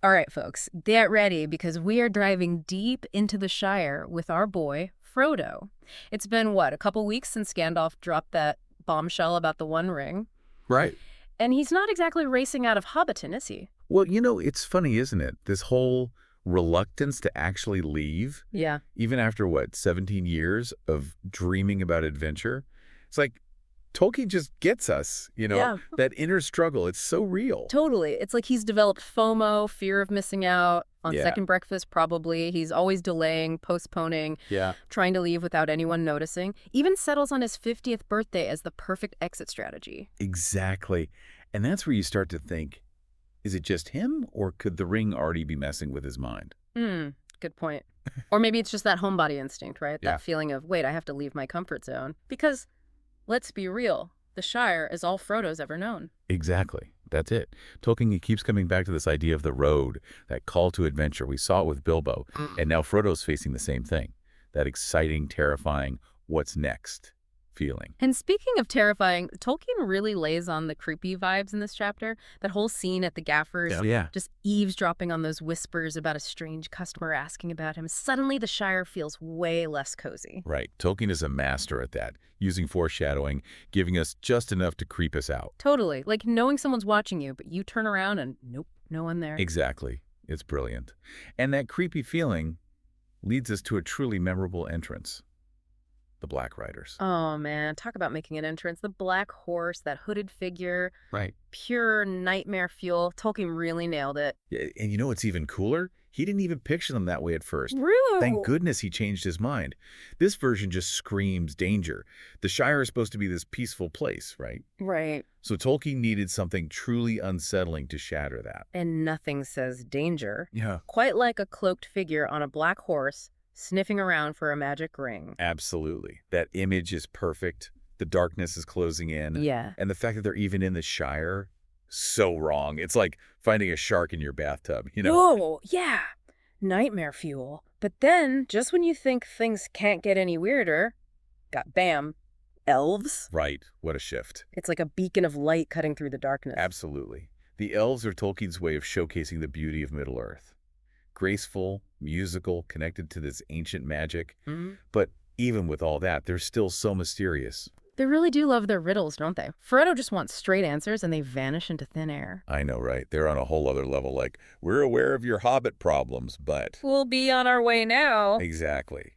All right, folks, get ready because we are driving deep into the Shire with our boy, Frodo. It's been, what, a couple weeks since Gandalf dropped that bombshell about the One Ring? Right. And he's not exactly racing out of Hobbiton, is he? Well, it's funny, isn't it? This whole reluctance to actually leave, Yeah, even after, what, 17 years of dreaming about adventure? It's like Tolkien just gets us, yeah, that inner struggle. It's so real. totally. It's like he's developed FOMO, fear of missing out, on Yeah. second breakfast probably. He's always delaying, postponing, Yeah. trying to leave without anyone noticing. Even settles on his 50th birthday as the perfect exit strategy. Exactly. And that's where you start to think, is it just him, or could the ring already be messing with his mind? Hmm, good point. Or maybe it's just that homebody instinct, right? Yeah. That feeling of, wait, I have to leave my comfort zone. Because, let's be real, the Shire is all Frodo's ever known. Exactly. That's it. Tolkien, he keeps coming back to this idea of the road, that call to adventure. We saw it with Bilbo, and now Frodo's facing the same thing. That exciting, terrifying, what's next feeling. And speaking of terrifying, Tolkien really lays on the creepy vibes in this chapter. That whole scene at the Gaffer's, Yeah. just eavesdropping on those whispers about a strange customer asking about him. Suddenly the Shire feels way less cozy. Right. Tolkien is a master at that, using foreshadowing, giving us just enough to creep us out. Totally. Like knowing someone's watching you, but you turn around and nope, no one there. Exactly. It's brilliant. And that creepy feeling leads us to a truly memorable entrance. The Black Riders. Oh man, talk about making an entrance. The black horse, that hooded figure, Right. pure nightmare fuel. Tolkien really nailed it. Yeah, and you know what's even cooler? He didn't even picture them that way at first. Really? Thank goodness he changed his mind. This version just screams danger. The Shire is supposed to be this peaceful place, right? Right. So Tolkien needed something truly unsettling to shatter that. And nothing says danger. Yeah. Quite like a cloaked figure on a black horse sniffing around for a magic ring. Absolutely. That image is perfect. The darkness is closing in. Yeah. And the fact that they're even in the Shire, so wrong. It's like finding a shark in your bathtub, Whoa, yeah. Nightmare fuel. But then, just when you think things can't get any weirder, got bam, elves. Right. What a shift. It's like a beacon of light cutting through the darkness. Absolutely. The elves are Tolkien's way of showcasing the beauty of Middle-earth. Graceful, musical, connected to this ancient magic. But even with all that, they're still so mysterious. They really do love their riddles, don't they? Frodo just wants straight answers and they vanish into thin air. I know, right? They're on a whole other level, like, we're aware of your hobbit problems, but... We'll be on our way now. Exactly.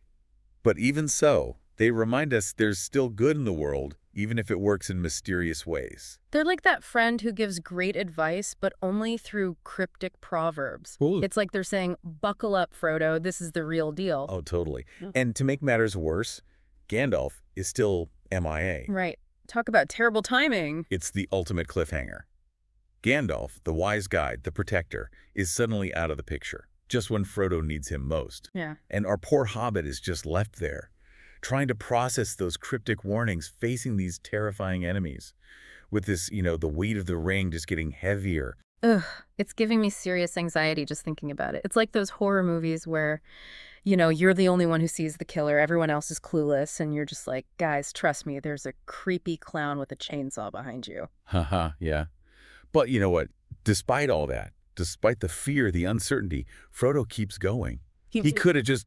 But even so, they remind us there's still good in the world, even if it works in mysterious ways. They're like that friend who gives great advice, but only through cryptic proverbs. Ooh. It's like they're saying, buckle up, Frodo, this is the real deal. Oh, totally. And to make matters worse, Gandalf is still MIA. Right. Talk about terrible timing. It's the ultimate cliffhanger. Gandalf, the wise guide, the protector, is suddenly out of the picture, just when Frodo needs him most. Yeah. And our poor hobbit is just left there, trying to process those cryptic warnings, facing these terrifying enemies. With this, the weight of the ring just getting heavier. Ugh, it's giving me serious anxiety just thinking about it. It's like those horror movies where, you're the only one who sees the killer, everyone else is clueless, and you're just like, guys, trust me, there's a creepy clown with a chainsaw behind you. Haha, yeah. But you know what? Despite all that, despite the fear, the uncertainty, Frodo keeps going. He could have just,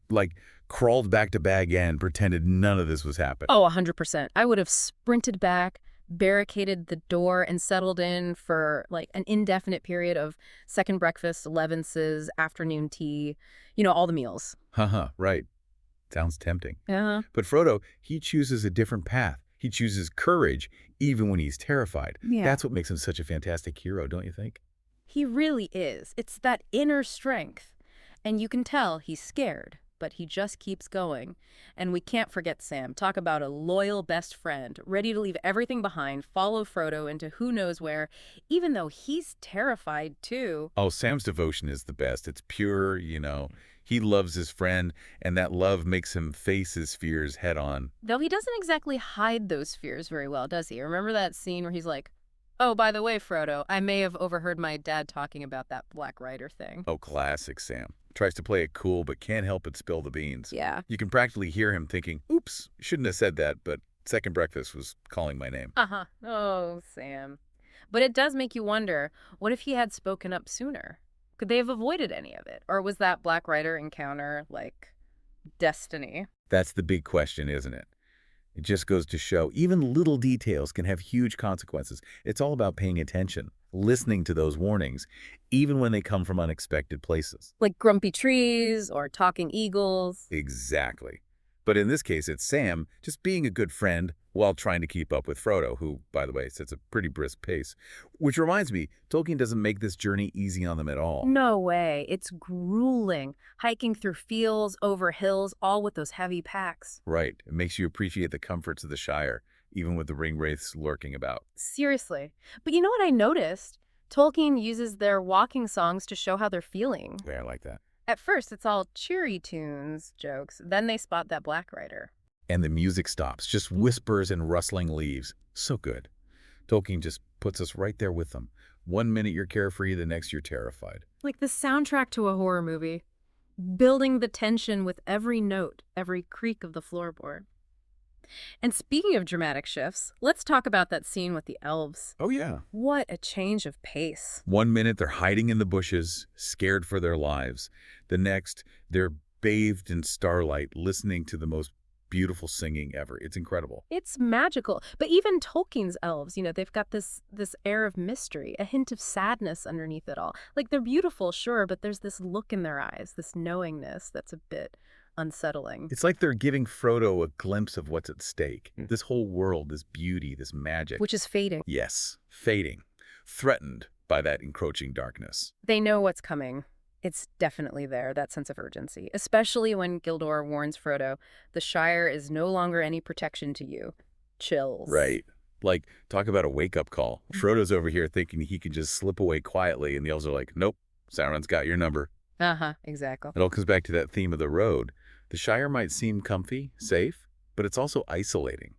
crawled back to Bag End, pretended none of this was happening. Oh, 100%. I would have sprinted back, barricaded the door, and settled in for, an indefinite period of second breakfast, Levinses, afternoon tea, all the meals. Haha, right. Sounds tempting. Yeah. But Frodo, he chooses a different path. He chooses courage, even when he's terrified. Yeah. That's what makes him such a fantastic hero, don't you think? He really is. It's that inner strength. And you can tell he's scared, but he just keeps going. And we can't forget Sam. Talk about a loyal best friend, ready to leave everything behind, follow Frodo into who knows where, even though he's terrified too. Oh, Sam's devotion is the best. It's pure, He loves his friend, and that love makes him face his fears head on. Though he doesn't exactly hide those fears very well, does he? Remember that scene where he's like, oh, by the way, Frodo, I may have overheard my dad talking about that Black Rider thing. Oh, classic Sam. Tries to play it cool, but can't help but spill the beans. Yeah. You can practically hear him thinking, oops, shouldn't have said that, but second breakfast was calling my name. Uh-huh. Oh, Sam. But it does make you wonder, what if he had spoken up sooner? Could they have avoided any of it? Or was that Black Rider encounter, like, destiny? That's the big question, isn't it? It just goes to show even little details can have huge consequences. It's all about paying attention, listening to those warnings, even when they come from unexpected places. Like grumpy trees or talking eagles? Exactly. But in this case, it's Sam just being a good friend while trying to keep up with Frodo, who, by the way, sets a pretty brisk pace. Which reminds me, Tolkien doesn't make this journey easy on them at all. No way. It's grueling. Hiking through fields, over hills, all with those heavy packs. Right. It makes you appreciate the comforts of the Shire, even with the ring wraiths lurking about. Seriously. But you know what I noticed? Tolkien uses their walking songs to show how they're feeling. Yeah, I like that. At first, it's all cheery tunes, jokes. Then they spot that Black Rider. And the music stops, just whispers and rustling leaves. So good. Tolkien just puts us right there with them. 1 minute you're carefree, the next you're terrified. Like the soundtrack to a horror movie. Building the tension with every note, every creak of the floorboard. And speaking of dramatic shifts, let's talk about that scene with the elves. Oh, yeah. What a change of pace. 1 minute they're hiding in the bushes, scared for their lives. The next, they're bathed in starlight, listening to the most beautiful singing ever. It's incredible. It's magical. But even Tolkien's elves, they've got this air of mystery, a hint of sadness underneath it all. Like they're beautiful, sure, but there's this look in their eyes, this knowingness that's a bit unsettling. It's like they're giving Frodo a glimpse of what's at stake. This whole world, this beauty, this magic. Which is fading. Yes, fading, threatened by that encroaching darkness. They know what's coming. It's definitely there, that sense of urgency, especially when Gildor warns Frodo, the Shire is no longer any protection to you. Chills. Right. Like, talk about a wake-up call. Frodo's over here thinking he can just slip away quietly, and the elves are like, nope, Sauron's got your number. Exactly. It all comes back to that theme of the road. The Shire might seem comfy, safe, but it's also isolating.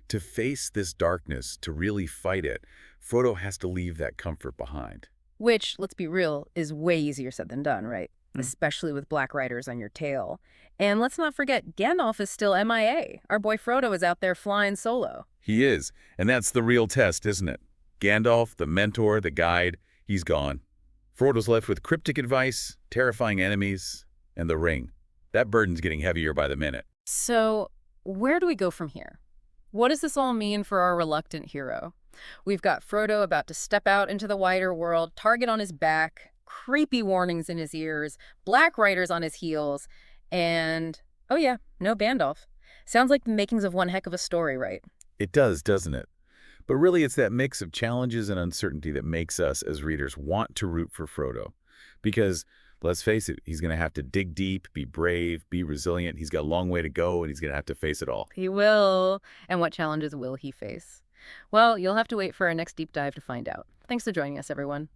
To face this darkness, to really fight it, Frodo has to leave that comfort behind. Which, let's be real, is way easier said than done, right? Especially with Black Riders on your tail. And let's not forget, Gandalf is still MIA. Our boy Frodo is out there flying solo. He is, and that's the real test, isn't it? Gandalf, the mentor, the guide, he's gone. Frodo's left with cryptic advice, terrifying enemies, and the ring. That burden's getting heavier by the minute. So, where do we go from here? What does this all mean for our reluctant hero? We've got Frodo about to step out into the wider world, target on his back, creepy warnings in his ears, Black Riders on his heels, and, oh yeah, no Gandalf. Sounds like the makings of one heck of a story, right? It does, doesn't it? But really, it's that mix of challenges and uncertainty that makes us, as readers, want to root for Frodo. Because, let's face it, he's going to have to dig deep, be brave, be resilient. He's got a long way to go, and he's going to have to face it all. He will. And what challenges will he face? Well, you'll have to wait for our next deep dive to find out. Thanks for joining us, everyone.